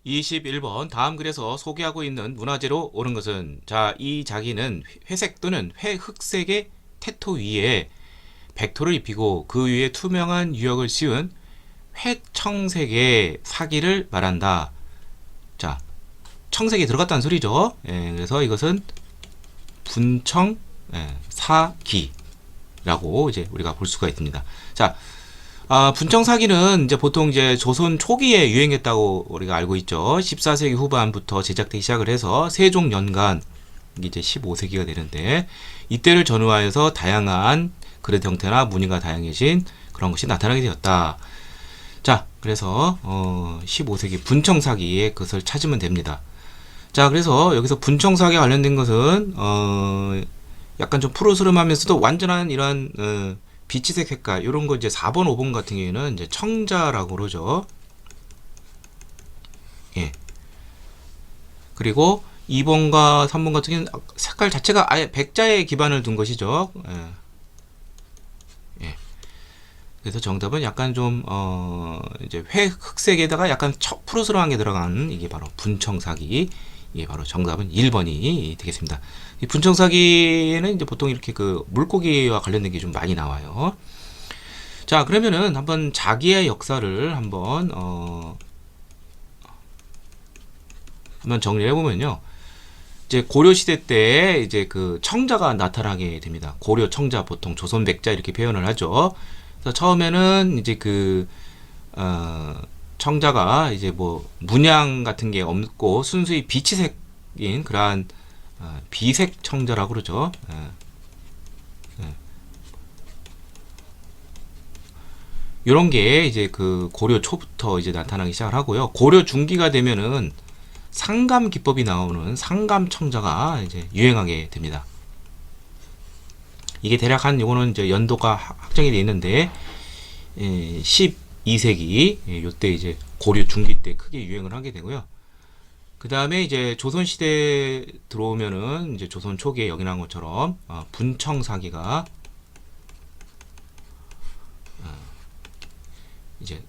21번 다음 글에서 소개하고 있는 문화재로 옳은 것은 자, 이 자기는 회색 또는 회흑색의 테토 위에 백토를 입히고 그 위에 투명한 유역을 씌운 회청색의 사기를 말한다. 자, 청색이 들어갔다는 소리죠. 그래서 이것은 분청 사기라고 이제 우리가 볼 수가 있습니다. 자, 분청사기는 이제 보통 이제 조선 초기에 유행했다고 우리가 알고 있죠. 14세기 후반부터 제작되기 시작을 해서 세종 연간 이제 15세기가 되는데 이때를 전후하여서 다양한 그릇 형태나 무늬가 다양해진 그런 것이 나타나게 되었다. 자, 그래서 15세기 분청사기의 것을 찾으면 됩니다. 자, 그래서 여기서 분청사기에 관련된 것은 약간 좀 푸르스름하면서도 완전한 이런 비치색 색깔 이런 거 이제 4번, 5번 같은 경우에는 이제 청자라고 그러죠. 예. 그리고 2번과 3번 같은 경우는 색깔 자체가 아예 백자에 기반을 둔 것이죠. 예. 그래서 정답은 약간 좀 이제 회흑색에다가 약간 푸르스름한 게 들어간 이게 바로 분청사기. 이게 바로 정답은 1번이 되겠습니다. 이 분청사기는 이제 보통 이렇게 그 물고기와 관련된 게 좀 많이 나와요. 자, 그러면은 한번 자기의 역사를 한번 정리를 해보면요. 이제 고려 시대 때 이제 그 청자가 나타나게 됩니다. 고려 청자 보통 조선 백자 이렇게 표현을 하죠. 그래서 처음에는 이제 그 청자가 이제 뭐 문양 같은 게 없고 순수히 비치색인 그러한 비색 청자라고 그러죠. 이런 게 이제 그 고려 초부터 이제 나타나기 시작을 하고요. 고려 중기가 되면은 상감 기법이 나오는 상감 청자가 이제 유행하게 됩니다. 이게 대략 요거는 이제 연도가 확정이 되어 있는데 12세기 요때 이제 고려 중기 때 크게 유행을 하게 되고요. 그 다음에 이제 조선 시대 들어오면은 이제 조선 초기에 여기 나온 것처럼 분청 사기가 이제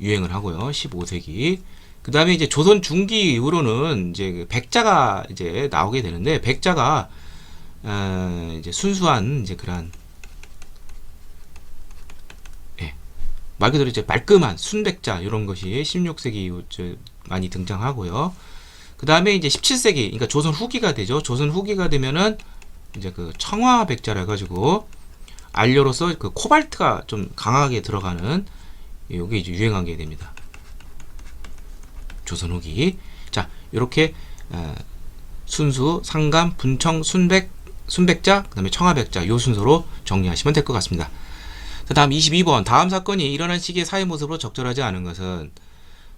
유행을 하고요. 15세기. 그 다음에 이제 조선 중기 이후로는 이제 백자가 이제 나오게 되는데 백자가 이제 순수한 이제 그런 말 그대로 이제 말끔한 순백자 이런 것이 16세기 이후 많이 등장하고요. 그 다음에 이제 17세기, 그러니까 조선 후기가 되죠. 조선 후기가 되면은 이제 그 청화백자라 해가지고 안료로서 그 코발트가 좀 강하게 들어가는 이게 이제 유행하게 됩니다. 조선 후기. 자, 이렇게 순수, 상감, 분청, 순백자, 그 다음에 청화백자 요 순서로 정리하시면 될 것 같습니다. 다음 22번 다음 사건이 일어난 시기의 사회 모습으로 적절하지 않은 것은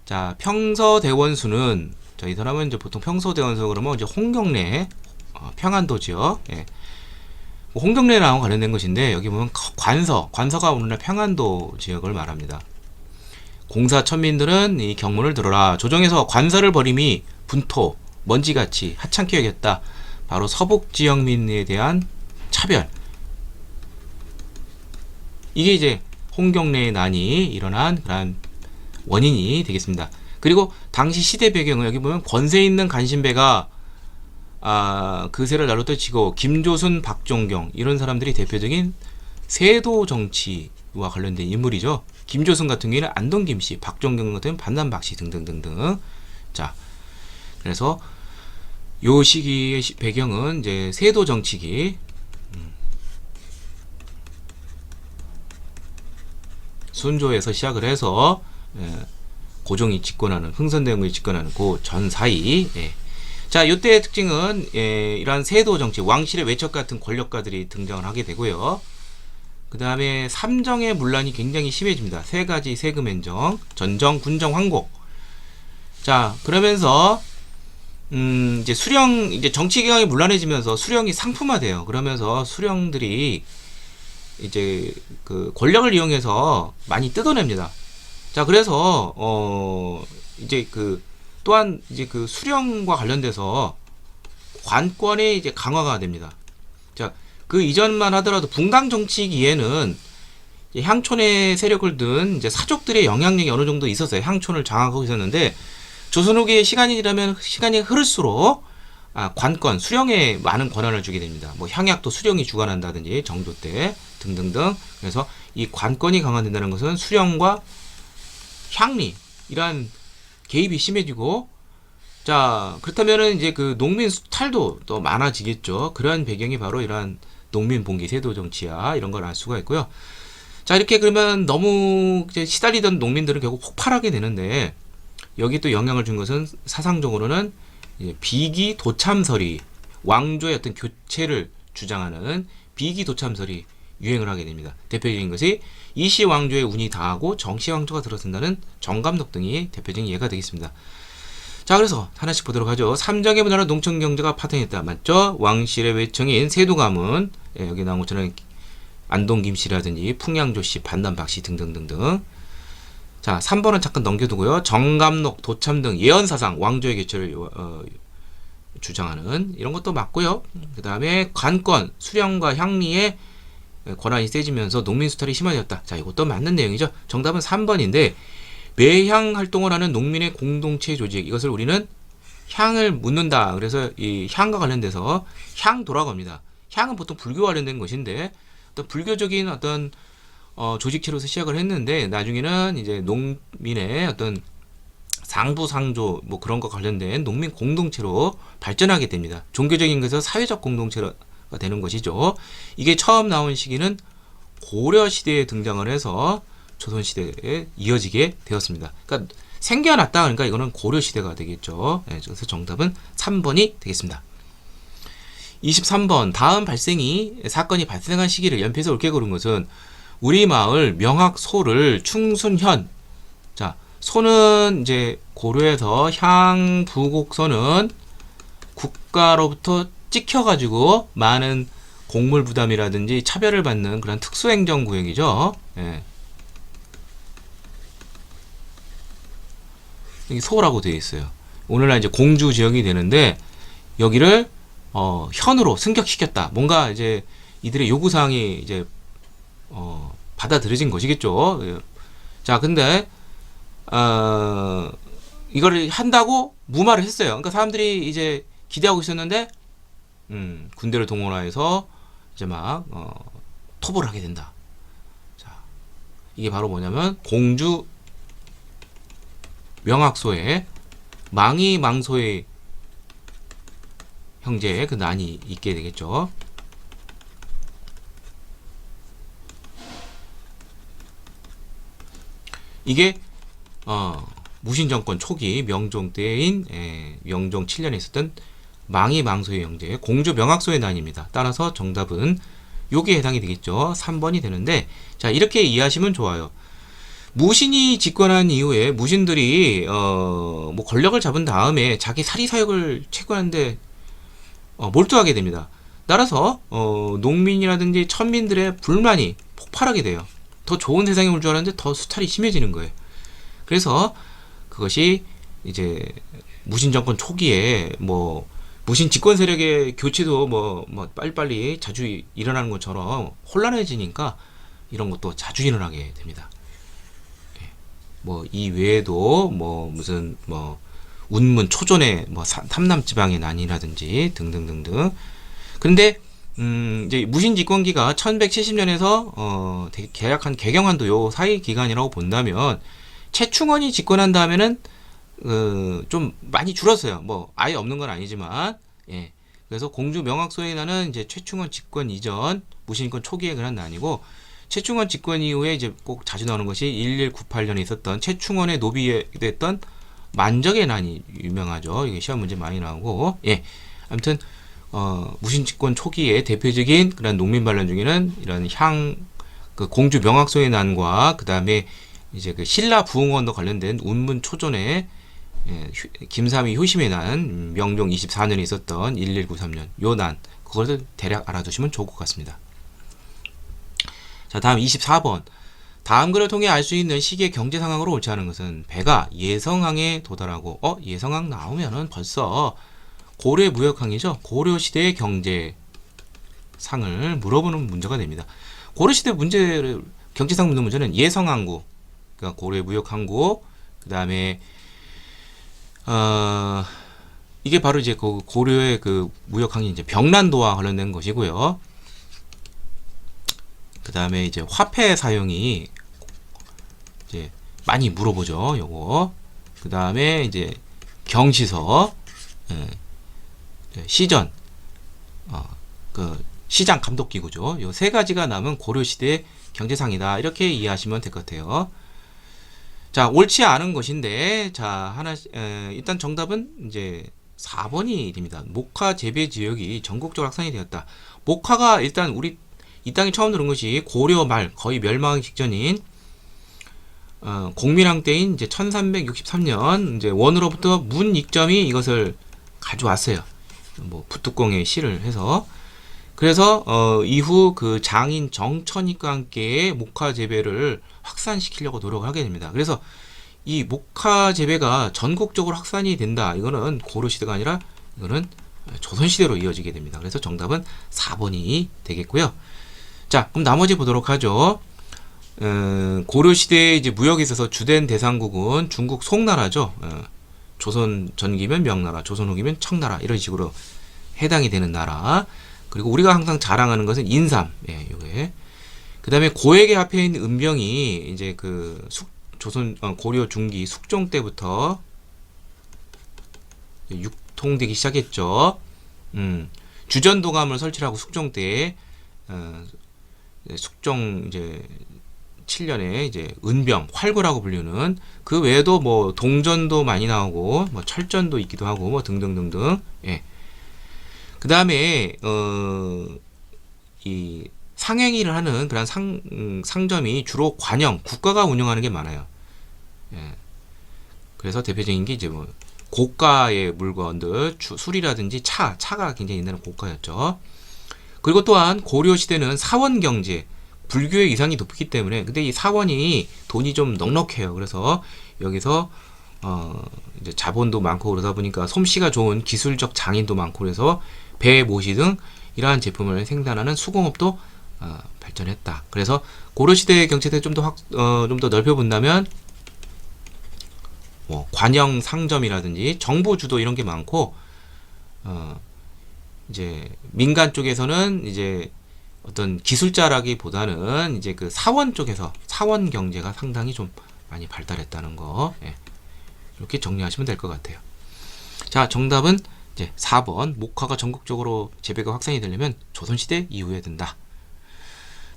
자 평서대원수는 자, 이 사람은 이제 보통 평서대원수 그러면 이제 홍경래 평안도지요. 예. 홍경래랑 관련된 것인데 여기 보면 관서가 오늘날 평안도 지역을 말합니다. 공사 천민들은 이 경문을 들어라. 조정에서 관서를 버림이 분토 먼지같이 하찮게 여겼다. 바로 서북 지역민에 대한 차별. 이게 이제 홍경래의 난이 일어난 그런 원인이 되겠습니다. 그리고 당시 시대 배경은 여기 보면 권세 있는 간신배가 그세를 날로 떨치고 김조순, 박종경 이런 사람들이 대표적인 세도 정치와 관련된 인물이죠. 김조순 같은 경우에는 안동 김씨, 박종경 같은 경우는 반남 박씨 등등등등. 자, 그래서 요 시기의 배경은 이제 세도 정치기. 순조에서 시작을 해서 고종이 집권하는 흥선대원군이 집권하는 그 전 사이. 자, 이때의 특징은 이러한 세도 정치, 왕실의 외척 같은 권력가들이 등장을 하게 되고요. 그 다음에 삼정의 문란이 굉장히 심해집니다. 세 가지 세금 행정, 전정, 군정, 황곡. 자, 그러면서 이제 수령, 이제 정치 경영이 문란해지면서 수령이 상품화돼요. 그러면서 수령들이 이제 그 권력을 이용해서 많이 뜯어냅니다. 자, 그래서 이제 그 또한 이제 그 수령과 관련돼서 관권이 이제 강화가 됩니다. 자, 그 이전만 하더라도 붕당 정치기에는 향촌의 세력을 둔 이제 사족들의 영향력이 어느 정도 있었어요. 향촌을 장악하고 있었는데 조선 후기의 시간이 흐를수록 관권, 수령에 많은 권한을 주게 됩니다. 뭐 향약도 수령이 주관한다든지 정조 때 등등등. 그래서 이 관권이 강화된다는 것은 수령과 향리 이러한 개입이 심해지고, 자 그렇다면은 이제 그 농민 수탈도 더 많아지겠죠. 그러한 배경이 바로 이러한 농민 봉기 세도 정치야 이런 걸 알 수가 있고요. 자 이렇게 그러면 너무 이제 시달리던 농민들은 결국 폭발하게 되는데, 여기 또 영향을 준 것은 사상적으로는 비기 도참설이, 왕조의 어떤 교체를 주장하는 비기 도참설이 유행을 하게 됩니다. 대표적인 것이 이시 왕조의 운이 다하고 정시 왕조가 들어선다는 정감록 등이 대표적인 예가 되겠습니다. 자 그래서 하나씩 보도록 하죠. 삼정의 문화로 농촌 경제가 파탄했다. 맞죠? 왕실의 외청인 세도가문, 여기 나온 것처럼 안동 김씨라든지 풍양조씨, 반담박씨 등등등등. 자 3번은 잠깐 넘겨두고요. 정감록, 도참 등 예언사상, 왕조의 개최를 주장하는 이런 것도 맞고요. 그 다음에 관권, 수령과 향리의 권한이 세지면서 농민 수탈이 심해졌다. 자 이것도 맞는 내용이죠. 정답은 3번인데, 매향 활동을 하는 농민의 공동체 조직, 이것을 우리는 향을 묻는다. 그래서 이 향과 관련돼서 향도라고 합니다. 향은 보통 불교 관련된 것인데, 어떤 불교적인 어떤 조직체로서 시작을 했는데, 나중에는 이제 농민의 어떤 상부상조 뭐 그런 거 관련된 농민 공동체로 발전하게 됩니다. 종교적인 것에서 사회적 공동체가 되는 것이죠. 이게 처음 나온 시기는 고려 시대에 등장을 해서 조선 시대에 이어지게 되었습니다. 그러니까 생겨났다. 그러니까 이거는 고려 시대가 되겠죠. 네, 그래서 정답은 3번이 되겠습니다. 23번, 다음 사건이 발생한 시기를 연필에서 옳게 고른 것은 우리 마을 명학소를 충순현. 자, 소는 이제 고려에서 향부곡소는 국가로부터 찍혀가지고 많은 곡물 부담이라든지 차별을 받는 그런 특수행정구역이죠. 예. 여기 소라고 되어 있어요. 오늘날 이제 공주 지역이 되는데, 여기를 현으로 승격시켰다. 뭔가 이제 이들의 요구사항이 이제 받아들여진 것이겠죠. 자, 근데 이거를 한다고 무마를 했어요. 그러니까 사람들이 이제 기대하고 있었는데, 군대를 동원해서 이제 막 토벌을 하게 된다. 자, 이게 바로 뭐냐면 공주 명학소에 망이 망소의 형제의 그 난이 있게 되겠죠. 이게 무신정권 초기 명종 때인 명종 7년에 있었던 망이 망소의 형제 공주 명학소의 난입니다. 따라서 정답은 요게 해당이 되겠죠. 3번이 되는데, 자 이렇게 이해하시면 좋아요. 무신이 집권한 이후에 무신들이 뭐 권력을 잡은 다음에 자기 사리사욕을 채굴하는데 몰두하게 됩니다. 따라서 농민이라든지 천민들의 불만이 폭발하게 돼요. 더 좋은 세상이 올 줄 알았는데 더 수탈이 심해지는 거예요. 그래서 그것이 이제 무신 정권 초기에 뭐 무신 집권 세력의 교체도 뭐 빨리빨리 자주 일어나는 것처럼 혼란해지니까 이런 것도 자주 일어나게 됩니다. 뭐 이 외에도 뭐 무슨 뭐 운문 초전의 뭐 삼남 지방의 난이라든지 등등등등. 그런데 이제 무신 집권기가 1170년에서 계약한 개경한도 요 사이 기간이라고 본다면, 최충원이 집권한 다음에는 좀 많이 줄었어요. 뭐 아예 없는 건 아니지만, 예. 그래서 공주 명학소의 난은 이제 최충원 집권 이전 무신권 초기에 그런 난이고, 최충원 집권 이후에 이제 꼭 자주 나오는 것이 1198년에 있었던 최충원의 노비됐던 만적의 난이 유명하죠. 이게 시험 문제 많이 나오고, 예. 아무튼 무신 집권 초기에 대표적인 그런 농민 반란 중에는 이런 그 공주 명학소의 난과 그 다음에 이제 그 신라 부흥원도 관련된 운문 초전에 김삼위 효심의 난, 명종 24년에 있었던 1193년 요 난, 그것을 대략 알아두시면 좋을 것 같습니다. 자, 다음 24번. 다음 글을 통해 알 수 있는 시기의 경제 상황으로 옳지 않은 것은 배가 예성항에 도달하고, 예성항 나오면은 벌써 고려의 무역항이죠. 고려 시대의 경제 상을 물어보는 문제가 됩니다. 고려 시대 경제상 묻는 문제는 예성항구, 그러니까 고려의 무역항구, 그 다음에 어, 이게 바로 이제 그 고려의 그 무역항이 이제 병란도와 관련된 것이고요. 그 다음에 이제 화폐 사용이 이제 많이 물어보죠. 요거. 그 다음에 이제 경시서, 예, 시전, 그 시장 감독 기구죠. 요 세 가지가 남은 고려 시대 경제상이다. 이렇게 이해하시면 될 것 같아요. 자, 옳지 않은 것인데, 자, 일단 정답은 이제 4번이 됩니다. 목화 재배 지역이 전국적으로 확산이 되었다. 목화가 일단 우리 이 땅에 처음 들은 것이 고려 말 거의 멸망하기 직전인 공민왕 때인 이제 1363년 이제 원으로부터 문익점이 이것을 가져왔어요. 뭐 붓뚜껑에 실을 해서. 그래서 이후 그 장인 정천익과 함께 목화 재배를 확산시키려고 노력을 하게 됩니다. 그래서 이 목화 재배가 전국적으로 확산이 된다. 이거는 고려 시대가 아니라 이거는 조선 시대로 이어지게 됩니다. 그래서 정답은 4번이 되겠고요. 자, 그럼 나머지 보도록 하죠. 고려 시대에 이제 무역에 있어서 주된 대상국은 중국 송나라죠. 조선 전기면 명나라, 조선 후기면 청나라 이런 식으로 해당이 되는 나라. 그리고 우리가 항상 자랑하는 것은 인삼. 예, 요게. 그다음에 고액에 합해 있는 은병이 이제 그 조선 고려 중기 숙종 때부터 유통되기 시작했죠. 주전도감을 설치하고 숙종 때 숙종 이제 7년에 이제 은병, 활구라고 불리는 그 외에도 뭐 동전도 많이 나오고 뭐 철전도 있기도 하고 뭐 등등등등. 예. 그 다음에 이 상행위를 하는 그런 상점이 주로 관영, 국가가 운영하는 게 많아요. 예. 그래서 대표적인 게 이제 뭐 고가의 물건들, 술이라든지 차가 굉장히 옛날에 고가였죠. 그리고 또한 고려 시대는 사원 경제, 불교의 위상이 높기 때문에 근데 이 사원이 돈이 좀 넉넉해요. 그래서 여기서 이제 자본도 많고 그러다 보니까 솜씨가 좋은 기술적 장인도 많고 그래서 배, 모시 등 이러한 제품을 생산하는 수공업도 발전했다. 그래서 고려 시대의 경제를 좀 더 넓혀본다면 뭐 관영 상점이라든지 정부 주도 이런 게 많고 이제 민간 쪽에서는 이제 어떤 기술자라기보다는 이제 그 사원 쪽에서 사원 경제가 상당히 좀 많이 발달했다는 거, 예. 이렇게 정리하시면 될 것 같아요. 자, 정답은 이제 4번 목화가 전국적으로 재배가 확산이 되려면 조선시대 이후에 된다.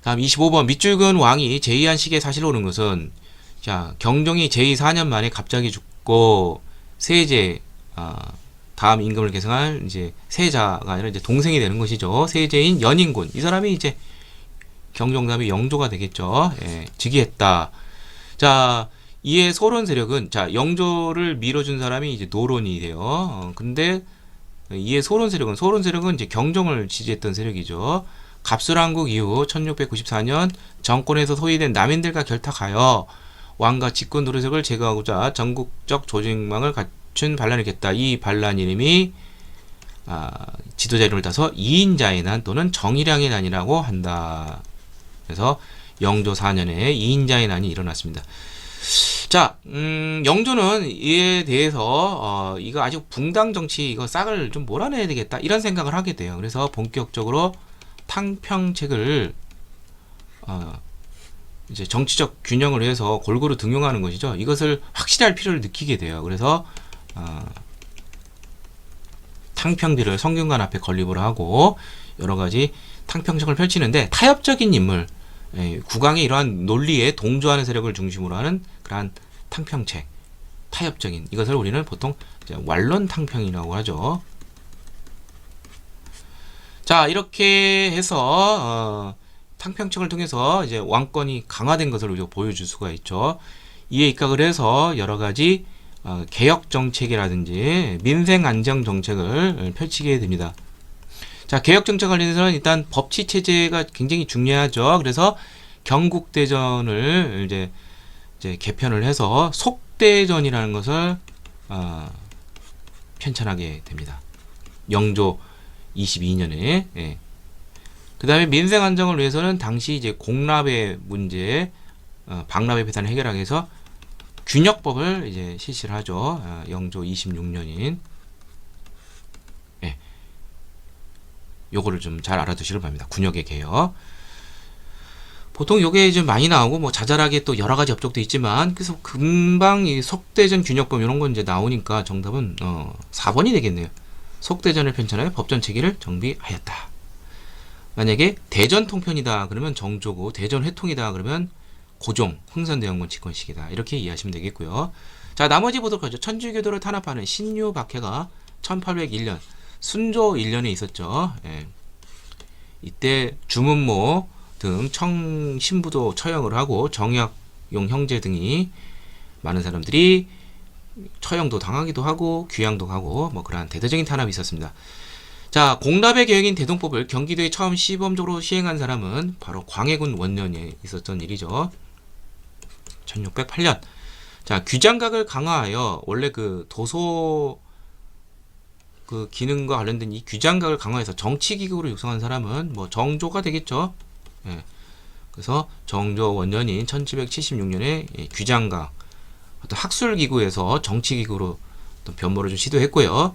다음 25번 밑줄근 왕이 제이한식의 사실을 오른 것은 자, 경종이 제2 4년 만에 갑자기 죽고 세제 다음 임금을 계승할 이제 세자가 아니라 이제 동생이 되는 것이죠. 세제인 연인군. 이 사람이 이제 경종 다음에 영조가 되겠죠. 예, 즉위했다. 자, 이에 소론 세력은 자, 영조를 밀어준 사람이 이제 노론이 돼요. 근데 이에 소론 세력은 이제 경종을 지지했던 세력이죠. 갑술왕국 이후 1694년 정권에서 소위된 남인들과 결탁하여 왕과 직권 노릇을 제거하고자 전국적 조직망을 갖춘 반란을 일으켰다. 이 반란 이름이 지도자 이름을 따서 이인자의 난 또는 정의량의 난이라고 한다. 그래서 영조 4년에 이인자의 난이 일어났습니다. 자, 영조는 이에 대해서 이거 아직 붕당 정치 이거 싹을 좀 몰아내야 되겠다 이런 생각을 하게 돼요. 그래서 본격적으로 탕평책을 이제 정치적 균형을 해서 골고루 등용하는 것이죠. 이것을 확실히 할 필요를 느끼게 돼요. 그래서 탕평들을 성균관 앞에 건립을 하고 여러 가지 탕평책을 펼치는데 타협적인 인물, 국왕의 이러한 논리에 동조하는 세력을 중심으로 하는 그러한 탕평책, 타협적인 이것을 우리는 보통 이제 완론 탕평이라고 하죠. 자, 이렇게 해서 탕평책을 통해서 이제 왕권이 강화된 것을 우리가 보여줄 수가 있죠. 이에 입각을 해서 여러 가지 개혁 정책이라든지 민생 안정 정책을 펼치게 됩니다. 자, 개혁 정책 관련해서는 일단 법치 체제가 굉장히 중요하죠. 그래서 경국대전을 이제 개편을 해서 속대전이라는 것을 편찬하게 됩니다. 영조 22년에. 예. 그 다음에 민생 안정을 위해서는 당시 이제 공납의 문제, 박납의 배산을 해결하기 위해서 균역법을 이제 실시를 하죠. 영조 26년인. 예. 요거를 좀 잘 알아두시길 바랍니다. 군역의 개혁. 보통 요게 좀 많이 나오고 뭐 자잘하게 또 여러 가지 업적도 있지만 그래서 금방 이 속대전 균역법 이런 건 이제 나오니까 정답은 4번이 되겠네요. 속대전을 편찬하여 법전 체계를 정비하였다. 만약에 대전 통편이다 그러면 정조고 대전 회통이다 그러면 고종 흥선대원군 집권식이다. 이렇게 이해하시면 되겠고요. 자, 나머지 보도록 하죠. 천주교도를 탄압하는 신유박해가 1801년 순조 1년에 있었죠. 예. 이때 주문모 등 청신부도 처형을 하고 정약용 형제 등이 많은 사람들이 처형도 당하기도 하고 귀양도 가고 뭐 그러한 대대적인 탄압이 있었습니다. 자, 공납의 개혁인 대동법을 경기도에 처음 시범적으로 시행한 사람은 바로 광해군 원년에 있었던 일이죠. 1608년. 자, 규장각을 강화하여 원래 그 도소 그 기능과 관련된 이 규장각을 강화해서 정치기구로 육성한 사람은 뭐 정조가 되겠죠. 예. 그래서 정조 원년인 1776년에 규장각 어떤 학술기구에서 정치기구로 어떤 변모를 좀 시도했고요.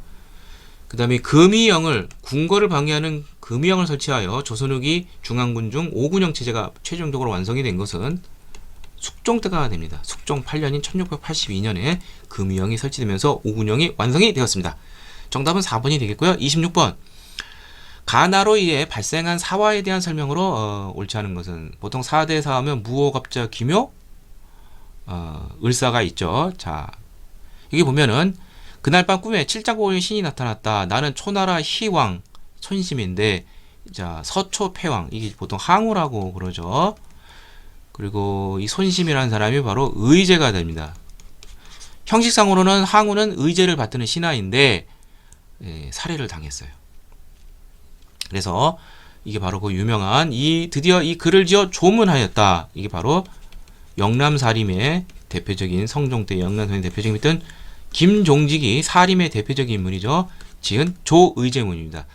그 다음에 금의영을 궁궐을 방해하는 금의영을 설치하여 조선 후기 중앙군 중 5군영 체제가 최종적으로 완성이 된 것은 숙종 때가 됩니다. 숙종 8년인 1682년에 금의영이 설치되면서 5군영이 완성이 되었습니다. 정답은 4번이 되겠고요. 26번. 가나로 의해 발생한 사화에 대한 설명으로 옳지 않은 것은 보통 4대 사하면 무호갑자 기묘 을사가 있죠. 자, 여기 보면은 그날 밤 꿈에 칠장고의 신이 나타났다. 나는 초나라 희왕 손심인데 자, 서초패왕 이게 보통 항우라고 그러죠. 그리고 이 손심이라는 사람이 바로 의제가 됩니다. 형식상으로는 항우는 의제를 받드는 신하인데 살해를 당했어요. 그래서 이게 바로 그 유명한 드디어 이 글을 지어 조문하였다. 이게 바로 영남사림의 대표적인 성종 때 영남사림 대표적인 있던 김종직이 사림의 대표적인 인물이죠. 지은 조의제문입니다.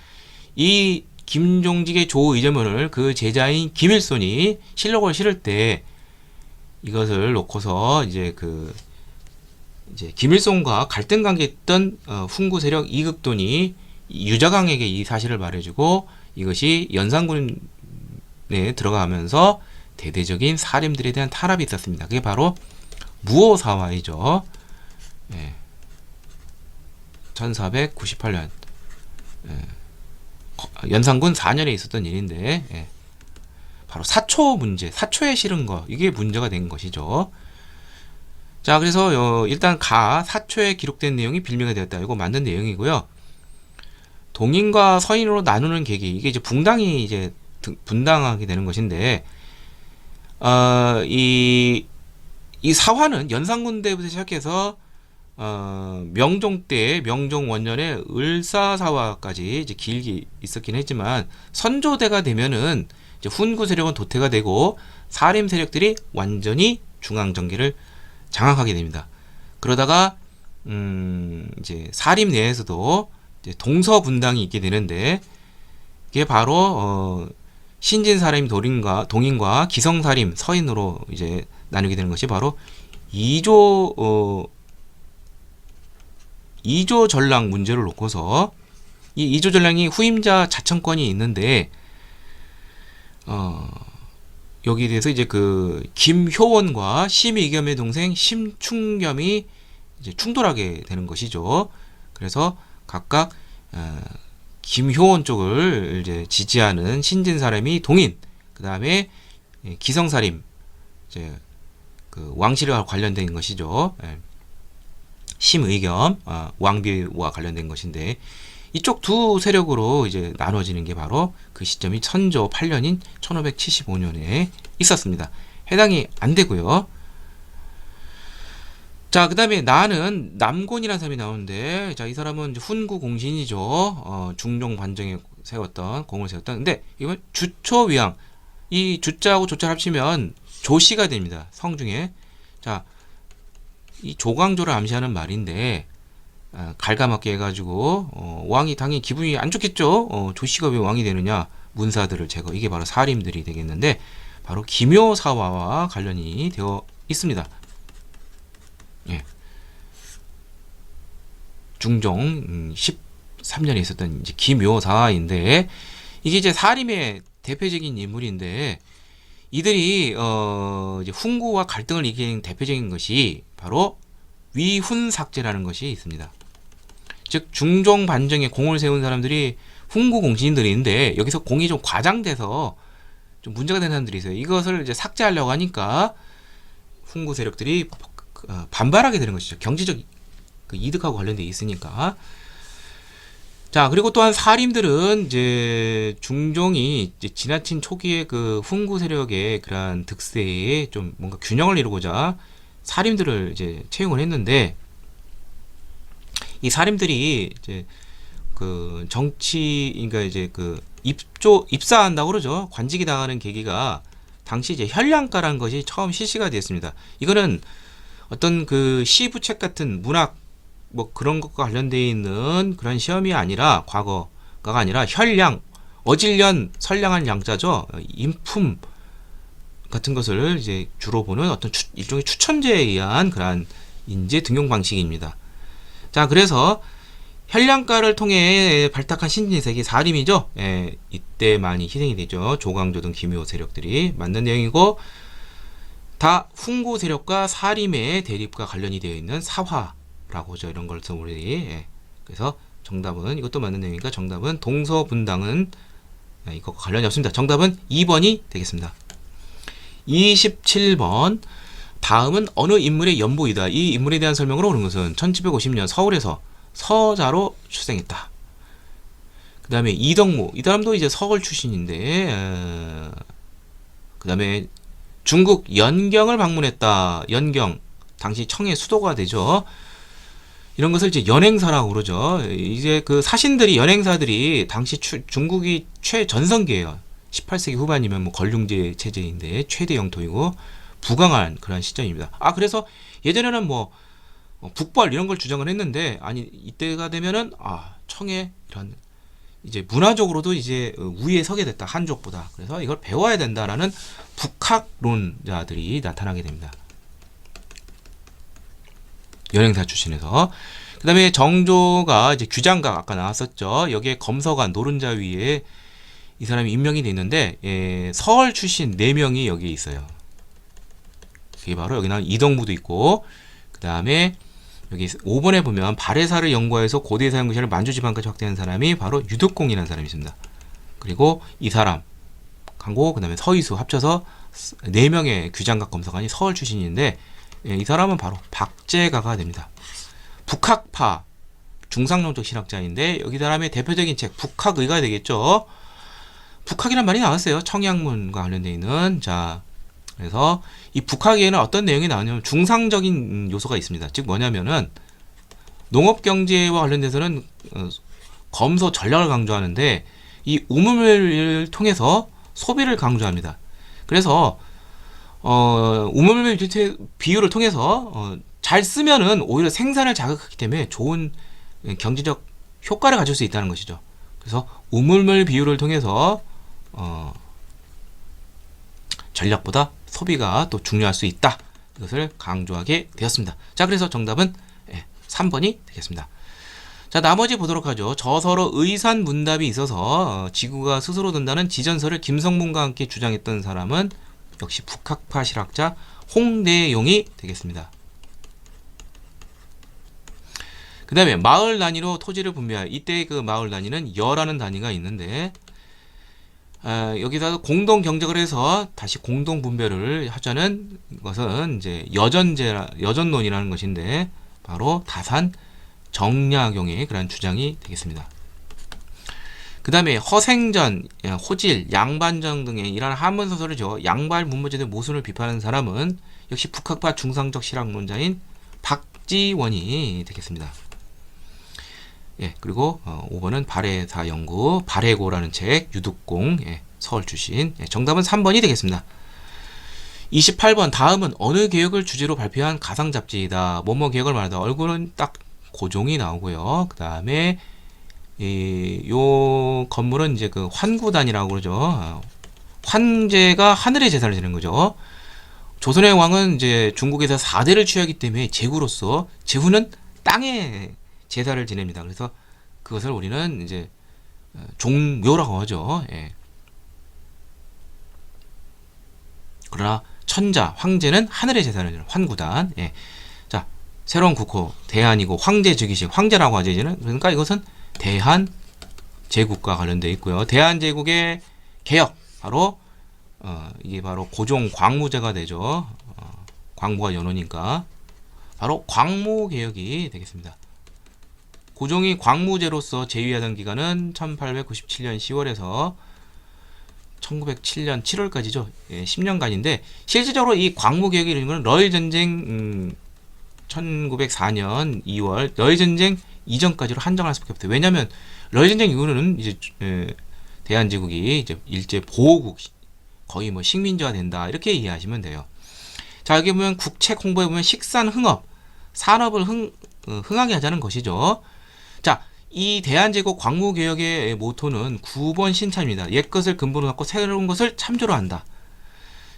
이 김종직의 조의제문을 그 제자인 김일손이 실록을 실을 때 이것을 놓고서 이제 김일손과 갈등 관계에 있던 훈구 세력 이극돈이 유자강에게 이 사실을 말해주고 이것이 연산군에 들어가면서 대대적인 사림들에 대한 탄압이 있었습니다. 그게 바로 무오사화이죠. 예. 1498년 연산군 4년에 있었던 일인데 바로 사초 문제, 사초에 실은 거 이게 문제가 된 것이죠. 자, 그래서 일단 사초에 기록된 내용이 빌미가 되었다. 이거 맞는 내용이고요. 동인과 서인으로 나누는 계기 이게 이제 붕당이 이제 분당하게 되는 것인데 이 사화는 연산군 때부터 시작해서 명종 때 명종 원년에 을사사화까지 이제 길게 있었긴 했지만 선조대가 되면은 이제 훈구 세력은 도태가 되고 사림 세력들이 완전히 중앙 정계를 장악하게 됩니다. 그러다가 이제 사림 내에서도 이제 동서분당이 있게 되는데 이게 바로 신진사림 동인과 기성사림 서인으로 이제 나누게 되는 것이 바로 이조 전랑 문제를 놓고서 이 이조 전랑이 후임자 자청권이 있는데 여기에 대해서 이제 그 김효원과 심의겸의 동생 심충겸이 이제 충돌하게 되는 것이죠. 그래서 각각 김효원 쪽을 이제 지지하는 신진사람이 동인, 그 다음에 기성사림 이제 그 왕실과 관련된 것이죠. 심의겸 왕비와 관련된 것인데 이쪽 두 세력으로 이제 나눠지는 게 바로 그 시점이 선조 8년인 1575년에 있었습니다. 해당이 안 되고요. 자, 그 다음에 나는 남곤이라는 사람이 나오는데, 자, 이 사람은 이제 훈구 공신이죠. 중종 반정에 공을 세웠던. 근데 이건 주초위왕. 이 주자하고 조자를 합치면 조씨가 됩니다. 성 중에. 자, 이 조광조를 암시하는 말인데, 갈가맞게 해가지고, 왕이 당연히 기분이 안 좋겠죠. 조씨가 왜 왕이 되느냐. 문사들을 제거. 이게 바로 사림들이 되겠는데, 바로 기묘사화와 관련이 되어 있습니다. 예. 중종 13년에 있었던 이제 기묘사인데 이게 이제 사림의 대표적인 인물인데 이들이 이제 훈구와 갈등을 일으킨 대표적인 것이 바로 위훈삭제라는 것이 있습니다. 즉 중종 반정에 공을 세운 사람들이 훈구 공신들인데 여기서 공이 좀 과장돼서 좀 문제가 되는 사람들이 있어요. 이것을 이제 삭제하려고 하니까 훈구 세력들이 반발하게 되는 것이죠. 경제적 그 이득하고 관련돼 있으니까. 자, 그리고 또한 사림들은 이제 중종이 이제 지나친 초기의 그 훈구 세력의 그러한 득세에 좀 뭔가 균형을 이루고자 사림들을 이제 채용을 했는데 이 사림들이 이제 그 정치, 그러니까 이제 그 입사한다고 그러죠. 관직이 당하는 계기가 당시 이제 현량가라는 것이 처음 실시가 되었습니다. 이거는 어떤 그 시부책 같은 문학 뭐 그런 것과 관련되어 있는 그런 시험이 아니라 과거가 아니라 현량, 어질련, 선량한 양자죠. 인품 같은 것을 이제 주로 보는 어떤 일종의 추천제에 의한 그러한 인재 등용 방식입니다. 자, 그래서 현량가를 통해 발탁한 신진색이 사림이죠. 예, 이때 많이 희생이 되죠. 조광조 등 기묘 세력들이 맞는 내용이고 다 훈구 세력과 사림의 대립과 관련이 되어 있는 사화라고 하죠. 이런 걸 우리 예. 그래서 정답은 이것도 맞는 내용이니까 정답은 동서분당은 이것과 관련이 없습니다. 정답은 2번이 되겠습니다. 27번 다음은 어느 인물의 연보이다. 이 인물에 대한 설명으로 오는 것은 1750년 서울에서 서자로 출생했다. 그 다음에 이덕무, 이 사람도 이제 서울 출신인데 그 다음에 중국 연경을 방문했다. 연경, 당시 청의 수도가 되죠. 이런 것을 이제 연행사라고 그러죠. 이제 그 사신들이, 연행사들이 당시 중국이 최전성기예요. 18세기 후반이면 뭐 걸륭제 체제인데 최대 영토이고 부강한 그런 시점입니다. 아, 그래서 예전에는 뭐 북벌 이런 걸 주장을 했는데 아니 이때가 되면은 청의 이런 이제 문화적으로도 이제 우위에 서게 됐다. 한족보다. 그래서 이걸 배워야 된다라는 북학론자들이 나타나게 됩니다. 연행사 출신에서. 그 다음에 정조가 이제 규장각 아까 나왔었죠. 여기에 검서관 노른자 위에 이 사람이 임명이 돼 있는데 서울 출신 4명이 여기에 있어요. 그게 바로 여기 나온 이덕무도 있고 그 다음에 여기 5번에 보면 발해사를 연구해서 고대 사용구시를 만주 지방까지 확대한 사람이 바로 유득공이라는 사람이 있습니다. 그리고 이 사람 강고 그 다음에 서희수 합쳐서 4명의 규장각 검사관이 서울 출신인데 이 사람은 바로 박제가가 됩니다. 북학파 중상론적 신학자인데 여기 사람의 대표적인 책 북학의가 되겠죠. 북학이란 말이 나왔어요. 청약문과 관련되어 있는. 자, 그래서 이 북학에는 어떤 내용이 나오냐면 중상적인 요소가 있습니다. 즉 뭐냐면은 농업경제와 관련돼서는 검소 전략을 강조하는데 이 우물을 통해서 소비를 강조합니다. 그래서 우물 비유를 통해서 잘 쓰면은 오히려 생산을 자극하기 때문에 좋은 경제적 효과를 가질 수 있다는 것이죠. 그래서 우물물 비유를 통해서 전략보다 소비가 또 중요할 수 있다. 이것을 강조하게 되었습니다. 자, 그래서 정답은 3번이 되겠습니다. 자, 나머지 보도록 하죠. 저서로 의산문답이 있어서 지구가 스스로 돈다는 지전설을 김성문과 함께 주장했던 사람은 역시 북학파 실학자 홍대용이 되겠습니다. 그 다음에 마을 단위로 토지를 분배할 이때 그 마을 단위는 여라는 단위가 있는데 여기서 공동 경작을 해서 다시 공동 분배를 하자는 것은 이제 여전론이라는 것인데 바로 다산 정약용의 그런 주장이 되겠습니다. 그 다음에 허생전, 호질, 양반정 등의 이런 한문 소설이죠. 양발 문무제의 모순을 비판하는 사람은 역시 북학파 중상적 실학론자인 박지원이 되겠습니다. 예, 그리고 5번은 발해사 연구, 발해고라는 책, 유득공, 서울 출신. 정답은 3번이 되겠습니다. 28번 다음은 어느 개혁을 주제로 발표한 가상 잡지이다. 뭐뭐 개혁을 말하다. 얼굴은 딱 고종이 나오고요. 그 다음에 요 건물은 이제 그 환구단이라고 그러죠. 환제가 하늘의 제사를 지는 거죠. 조선의 왕은 이제 중국에서 4대를 취하기 때문에 제후로서 제후는 땅에 제사를 지냅니다. 그래서 그것을 우리는 이제 종묘라고 하죠. 예. 그러나 천자, 황제는 하늘의 제사를 지내는 환구단. 예. 자, 새로운 국호 대한이고 황제 즉위식 황제라고 하죠. 이제는 그러니까 이것은 대한 제국과 관련되어 있고요. 대한 제국의 개혁 바로 이게 바로 고종 광무제가 되죠. 광무가 연호니까 바로 광무개혁이 되겠습니다. 고종이 광무제로서 제위하던 기간은 1897년 10월에서 1907년 7월까지죠. 예, 10년간인데 실질적으로 이 광무개혁이 이루어진 것은 러일전쟁 1904년 2월 러일전쟁 이전까지로 한정할 수밖에 없어요. 왜냐하면 러일전쟁 이후로는 이제 대한제국이 이제 일제 보호국 거의 뭐 식민지화 된다 이렇게 이해하시면 돼요. 자, 여기 보면 국책 홍보에 보면 식산흥업 산업을 흥하게 하자는 것이죠. 자, 이 대한제국 광무개혁의 모토는 9번 신참입니다. 옛것을 근본으로 갖고 새로운 것을 참조로 한다.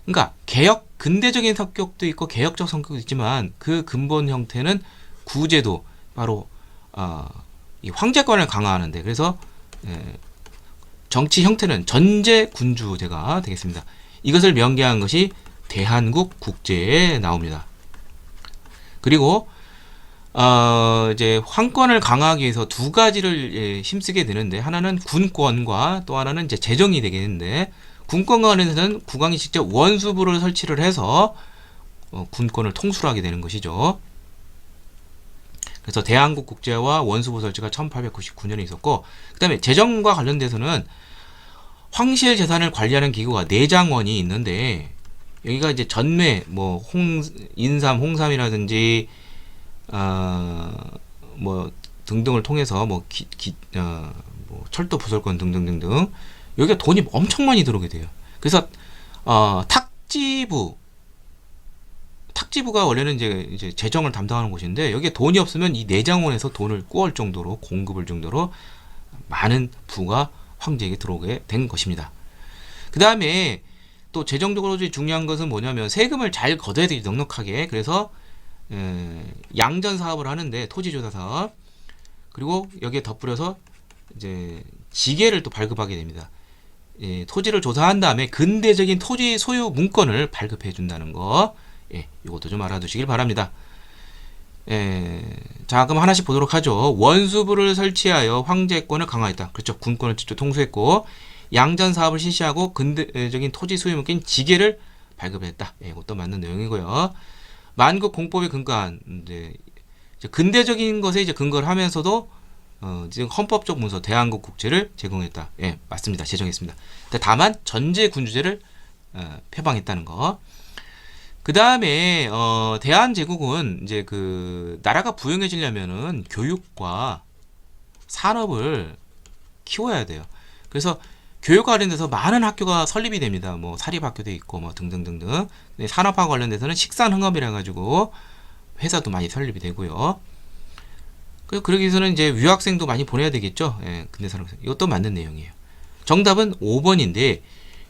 그러니까 개혁 근대적인 성격도 있고 개혁적 성격도 있지만 그 근본 형태는 구제도 바로 이 황제권을 강화하는데 그래서 정치 형태는 전제군주제가 되겠습니다. 이것을 명기한 것이 대한국 국제에 나옵니다. 그리고 이제 황권을 강화하기 위해서 두 가지를 힘쓰게 되는데 하나는 군권과 또 하나는 이제 재정이 되겠는데 군권과 관련해서는 국왕이 직접 원수부를 설치를 해서 군권을 통솔하게 되는 것이죠. 그래서 대한국 국제와 원수부 설치가 1899년에 있었고 그 다음에 재정과 관련돼서는 황실 재산을 관리하는 기구가 내장원이 있는데 여기가 이제 전매 뭐 인삼, 홍삼이라든지 뭐 등등을 통해서 뭐 철도 부설권 등등등등 여기가 돈이 엄청 많이 들어오게 돼요. 그래서 탁지부가 원래는 이제 재정을 담당하는 곳인데 여기에 돈이 없으면 이 내장원에서 돈을 구할 정도로 공급을 정도로 많은 부가 황제에게 들어오게 된 것입니다. 그 다음에 또 재정적으로 중요한 것은 뭐냐면 세금을 잘 걷어야 되지 넉넉하게. 그래서 양전 사업을 하는데 토지조사 사업 그리고 여기에 덧붙여서 이제 지계를 또 발급하게 됩니다. 토지를 조사한 다음에 근대적인 토지 소유 문건을 발급해 준다는 거. 이것도 좀 알아두시길 바랍니다. 자, 그럼 하나씩 보도록 하죠. 원수부를 설치하여 황제권을 강화했다. 그렇죠. 군권을 직접 통수했고 양전 사업을 실시하고 근대적인 토지 소유 문건 지계를 발급했다. 이것도 맞는 내용이고요. 만국 공법에 근거한 이제 근대적인 것에 이제 근거를 하면서도 지금 헌법적 문서 대한국 국제를 제공했다. 맞습니다. 제정했습니다. 다만 전제 군주제를 폐방했다는 거. 그 다음에 대한제국은 이제 그 나라가 부유해지려면은 교육과 산업을 키워야 돼요. 그래서 교육과 관련돼서 많은 학교가 설립이 됩니다. 뭐 사립학교도 있고 뭐 등등등등. 산업과 관련돼서는 식산흥업이라 가지고 회사도 많이 설립이 되고요. 그러기 위해서는 이제 유학생도 많이 보내야 되겠죠. 근대 산업 이것도 맞는 내용이에요. 정답은 5번인데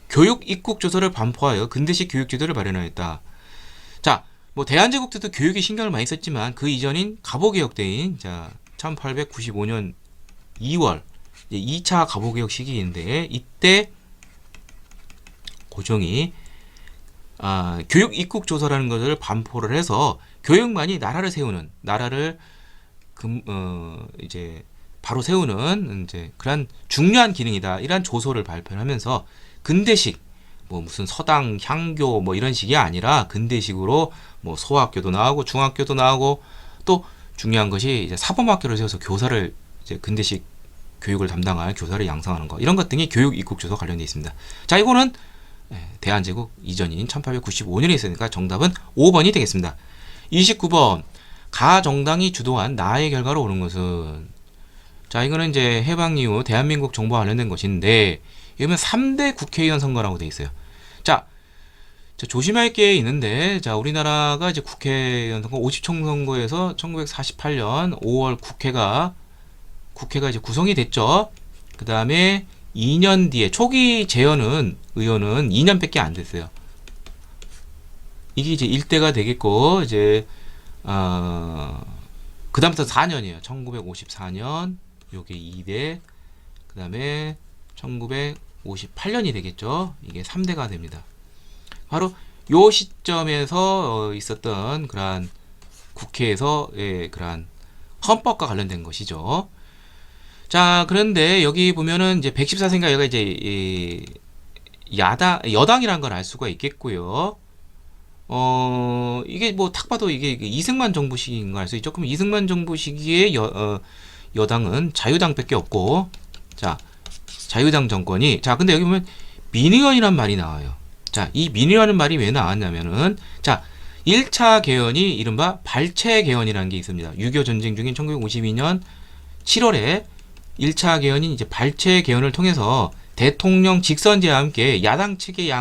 교육 입국 조서를 반포하여 근대식 교육 지도를 마련하였다. 자, 뭐 대한제국 때도 교육에 신경을 많이 썼지만 그 이전인 갑오개혁 때인 1895년 2월 2차 갑오개혁 시기인데 이때 고종이 교육 입국 조서라는 것을 반포를 해서 교육만이 나라를 이제 바로 세우는 이제 그런 중요한 기능이다. 이런 조서를 발표하면서 근대식 뭐 무슨 서당, 향교 뭐 이런 식이 아니라 근대식으로 뭐 소학교도 나오고 중학교도 나오고 또 중요한 것이 이제 사범학교를 세워서 교사를 이제 근대식 교육을 담당할 교사를 양성하는 거 이런 것 등이 교육 입국조서 관련되어 있습니다. 자, 이거는 대한제국 이전인 1895년에 있으니까 정답은 5번이 되겠습니다. 29번 가정당이 주도한 나의 결과로 오는 것은 자, 이거는 이제 해방 이후 대한민국 정부와 관련된 것인데 이러면 3대 국회의원 선거라고 되어 있어요. 자, 조심할 게 있는데 자, 우리나라가 이제 국회의원 선거 50총 선거에서 1948년 5월 국회가 이제 구성이 됐죠. 그 다음에 2년 뒤에 초기 재연은 의원은 2년밖에 안 됐어요. 이게 이제 1대가 되겠고, 이제 그 다음부터 4년이에요. 1954년 요게 2대, 그 다음에 1958년이 되겠죠. 이게 3대가 됩니다. 바로 요 시점에서 있었던 그러한 국회에서의 그러한 헌법과 관련된 것이죠. 자, 그런데 여기 보면은 이제 114세인가 여기가 이제 여당이라는 걸 알 수가 있겠고요. 이게 뭐 딱 봐도 이게 이승만 정부 시기인 걸 알 수 있죠. 그럼 이승만 정부 시기에 여당은 자유당밖에 없고, 자, 자유당 정권이, 자, 근데 여기 보면 민의원이란 말이 나와요. 자, 이 민의원이라는 말이 왜 나왔냐면은, 자, 1차 개헌이 이른바 발췌 개헌이라는 게 있습니다. 6.25 전쟁 중인 1952년 7월에 1차 개헌인 이제 발췌 개헌을 통해서 대통령 직선제와 함께 야당 측의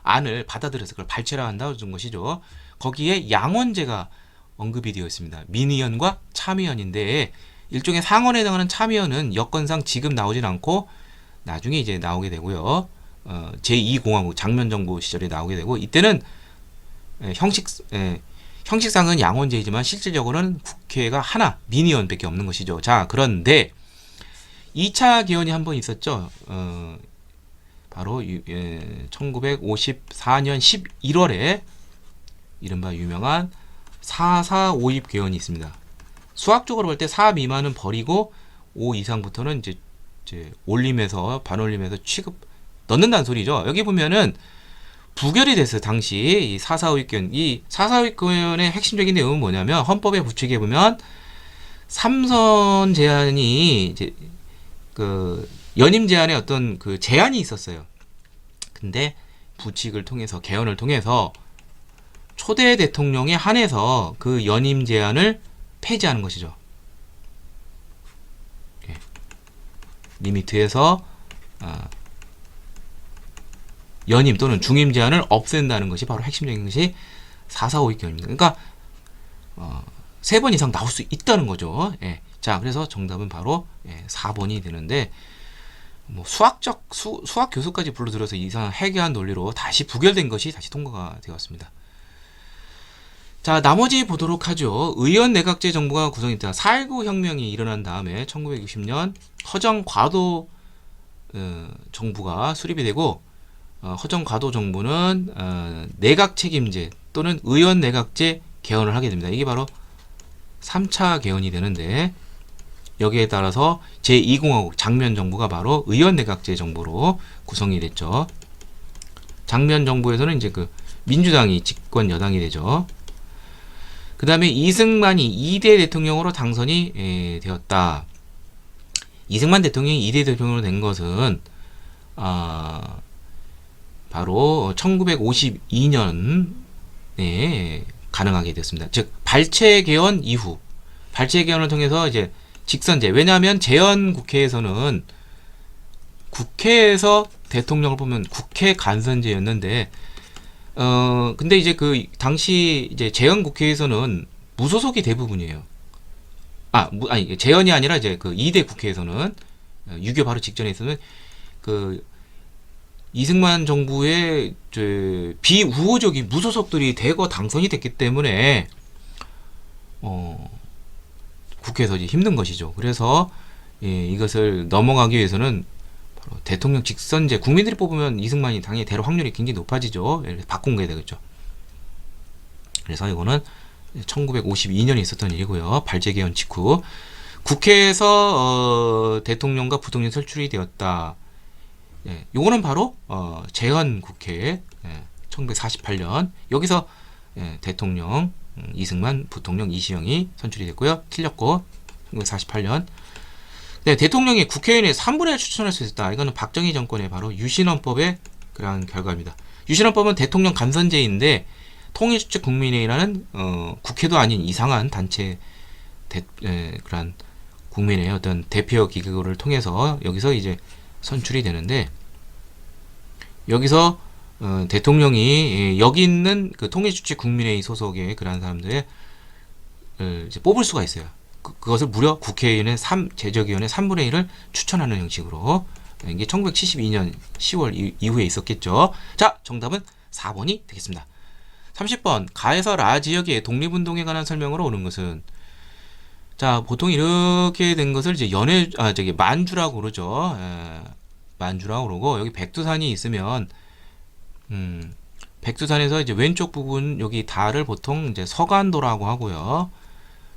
안을 받아들여서 그걸 발췌라 한다고 준 것이죠. 거기에 양원제가 언급이 되어 있습니다. 민의원과 참의원인데, 일종의 상원에 해당하는 참의원은 여건상 지금 나오진 않고 나중에 이제 나오게 되고요. 제2공화국 장면정부 시절에 나오게 되고, 이때는 형식상은 양원제이지만 실질적으로는 국회가 하나, 민의원밖에 없는 것이죠. 자, 그런데 2차 개헌이 한 번 있었죠. 바로 1954년 11월에 이른바 유명한 4.4.5입 개헌이 있습니다. 수학적으로 볼 때 4 미만은 버리고 5 이상부터는 이제 올림에서 반올림에서 취급 넣는다는 소리죠. 여기 보면은 부결이 됐어요. 당시 이 4.4.5입 개헌, 이 4.4.5입 개헌의 핵심적인 내용은 뭐냐면, 헌법의 부칙에 보면 3선 제한이 이제 그 연임 제한에 어떤 그 제한이 있었어요. 근데 부칙을 통해서, 개헌을 통해서 초대 대통령에 한해서 그 연임 제한을 폐지하는 것이죠. 리미트에서 연임 또는 중임 제한을 없앤다는 것이 바로 핵심적인 것이 4.4.5입 개헌입니다. 그러니까 3번 이상 나올 수 있다는 거죠. 예. 자, 그래서 정답은 바로 4번이 되는데, 뭐 수학 교수까지 불러들여서 이상한 해괴한 논리로 다시 부결된 것이 다시 통과가 되었습니다. 자, 나머지 보도록 하죠. 의원 내각제 정부가 구성됐다. 4.19 혁명이 일어난 다음에 1960년 허정과도 정부가 수립이 되고, 허정과도 정부는 내각 책임제 또는 의원 내각제 개헌을 하게 됩니다. 이게 바로 3차 개헌이 되는데, 여기에 따라서 제2공화국 장면 정부가 바로 의원 내각제 정부로 구성이 됐죠. 장면 정부에서는 이제 그 민주당이 집권 여당이 되죠. 그 다음에 이승만이 2대 대통령으로 당선이 되었다. 이승만 대통령이 2대 대통령으로 된 것은 바로 1952년에 가능하게 됐습니다. 즉 발췌 개헌 이후, 발췌 개헌을 통해서 이제 직선제, 왜냐하면 재헌 국회에서는 국회에서 대통령을 보면 국회 간선제였는데, 근데 이제 그 당시 이제 재헌 국회에서는 무소속이 대부분이에요. 아니 재헌이 아니라 이제 그 2대 국회에서는 6.25 바로 직전에 있어서는 그 이승만 정부의 비우호적인 무소속들이 대거 당선이 됐기 때문에 국회에서 이제 힘든 것이죠. 그래서 이것을 넘어가기 위해서는 바로 대통령 직선제, 국민들이 뽑으면 이승만이 당연히 될 확률이 굉장히 높아지죠. 바꾼 게 되겠죠. 그래서 이거는 1952년에 있었던 일이고요. 발제 개헌 직후 국회에서 대통령과 부통령 선출이 되었다. 요거는 바로 재헌 국회 1948년 여기서 대통령 이승만, 부통령 이시영이 선출이 됐고요. 틀렸고 1948년. 네, 대통령이 국회의원의 3분의 1 추천할 수 있었다. 이거는 박정희 정권의 바로 유신헌법의 그러한 결과입니다. 유신헌법은 대통령 간선제인데 통일주체 국민회의라는 국회도 아닌 이상한 단체 그러한 국민의 어떤 대표 기구를 통해서 여기서 이제 선출이 되는데, 여기서 대통령이 여기 있는 그 통일주체 국민회의 소속의 그러한 사람들의 이제 뽑을 수가 있어요. 그것을 무려 국회의원의 제적위원회 3분의 1을 추천하는 형식으로. 이게 1972년 10월 이후에 있었겠죠. 자, 정답은 4번이 되겠습니다. 30번 가에서 라 지역의 독립운동에 관한 설명으로 오는 것은 자 보통 이렇게 된 것을 이제 저기 만주라고 그러죠. 만주라고 그러고 여기 백두산이 있으면 백두산에서 이제 왼쪽 부분 여기 달을 보통 이제 서간도라고 하고요.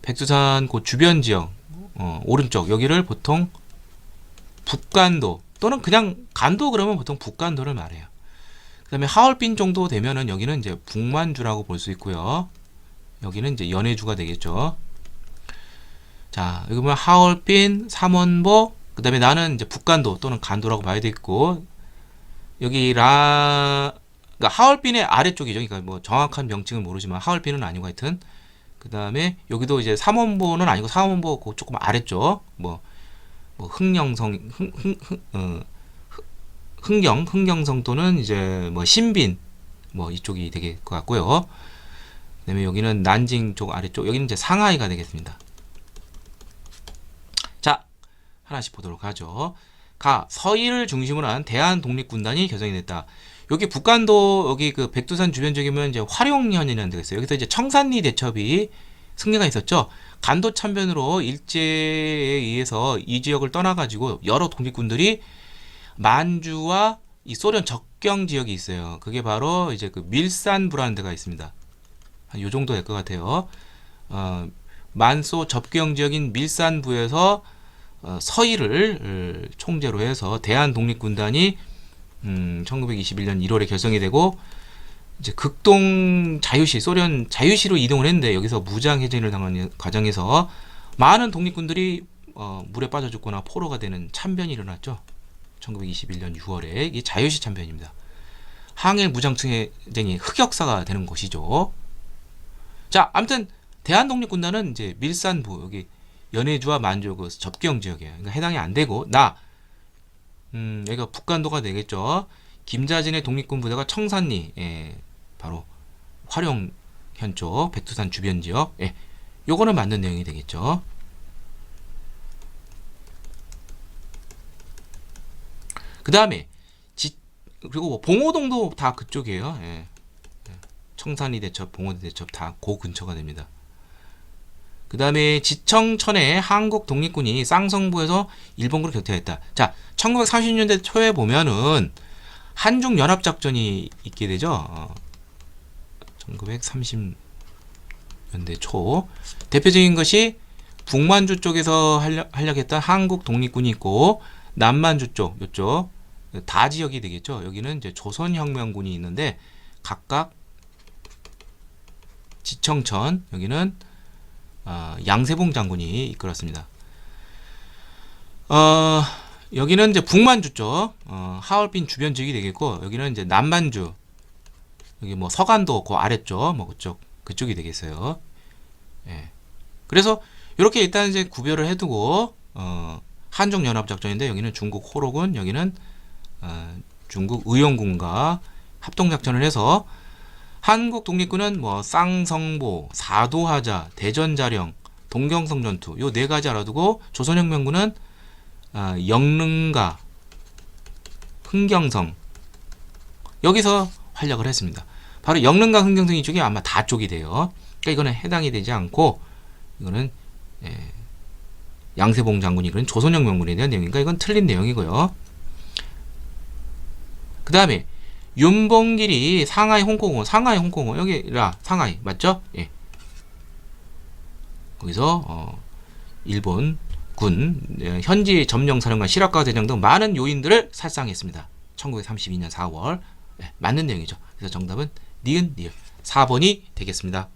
백두산 그 주변 지역 오른쪽 여기를 보통 북간도 또는 그냥 간도 그러면 보통 북간도를 말해요. 그 다음에 하얼빈 정도 되면은 여기는 이제 북만주라고 볼 수 있고요. 여기는 이제 연해주가 되겠죠. 자, 여기 보면 하얼빈, 삼원보, 그 다음에 나는 이제 북간도 또는 간도라고 봐야 되겠고, 여기 그러니까 하얼빈의 아래쪽이죠. 그러니까 뭐 정확한 명칭은 모르지만 하얼빈은 아니고 하여튼. 그 다음에 여기도 이제 삼원보는 아니고 삼원보 그 조금 아래쪽, 뭐 흥령성, 흥경성 또는 이제 뭐 신빈, 뭐 이쪽이 되게 것 같고요. 그 다음에 여기는 난징 쪽 아래쪽, 여기는 이제 상하이가 되겠습니다. 자, 하나씩 보도록 하죠. 가, 서해를 중심으로 한 대한 독립군단이 결성이 됐다. 여기 북간도, 여기 그 백두산 주변 지역이면 이제 화룡현이라는 데가 있어요. 여기서 이제 청산리 대첩이 승리가 있었죠. 간도 참변으로 일제에 의해서 이 지역을 떠나가지고 여러 독립군들이 만주와 이 소련 접경 지역이 있어요. 그게 바로 이제 그 밀산부라는 데가 있습니다. 한 요 정도 될 것 같아요. 만소 접경 지역인 밀산부에서 서해를 총재로 해서 대한 독립군단이 1921년 1월에 결성이 되고 이제 극동 자유시 소련 자유시로 이동을 했는데 여기서 무장 해제를 당하는 과정에서 많은 독립군들이 물에 빠져 죽거나 포로가 되는 참변이 일어났죠. 1921년 6월에 이게 자유시 참변입니다. 항일 무장투쟁이 흑역사가 되는 곳이죠. 자, 아무튼 대한 독립군단은 이제 밀산부 여기 연해주와 만주 그 접경 지역이에요. 그러니까 해당이 안 되고 여기가 북간도가 되겠죠. 김자진의 독립군 부대가 청산리 바로 화룡현 쪽 백두산 주변 지역 요거는 맞는 내용이 되겠죠. 그 다음에 그리고 뭐 봉오동도 다 그쪽이에요. 청산리 대첩, 봉오대 대첩 다 그 근처가 됩니다. 그 다음에 지청천에 한국 독립군이 쌍성부에서 일본군을 격퇴했다. 자, 1930년대 초에 보면은 한중 연합작전이 있게 되죠. 1930년대 초 대표적인 것이 북만주 쪽에서 활약했던 한국 독립군이 있고 남만주 쪽 요쪽 다 지역이 되겠죠. 여기는 이제 조선혁명군이 있는데 각각 지청천 여기는 양세봉 장군이 이끌었습니다. 여기는 이제 북만주 쪽 하얼빈 주변 지역이 되겠고 여기는 이제 남만주 여기 뭐 서간도 그 아래쪽 뭐 그쪽이 되겠어요. 그래서 이렇게 일단 이제 구별을 해두고 한중 연합 작전인데 여기는 중국 호로군 여기는 중국 의용군과 합동 작전을 해서 한국 독립군은 뭐 쌍성보, 사도하자, 대전자령, 동경성 전투 요 네 가지 알아두고 조선혁명군은 영릉가, 흥경성 여기서 활약을 했습니다. 바로 영릉가, 흥경성 이쪽이 아마 다 쪽이 돼요. 그러니까 이거는 해당이 되지 않고 이거는 양세봉 장군이 그런 조선혁명군에 대한 내용이니까 이건 틀린 내용이고요. 그 다음에 윤봉길이 상하이 홍콩호 여기라 상하이 맞죠? 거기서 일본 군 현지 점령사령관 시라카와 대장 등 많은 요인들을 살상했습니다. 1932년 4월 맞는 내용이죠. 그래서 정답은 니은 4번이 되겠습니다.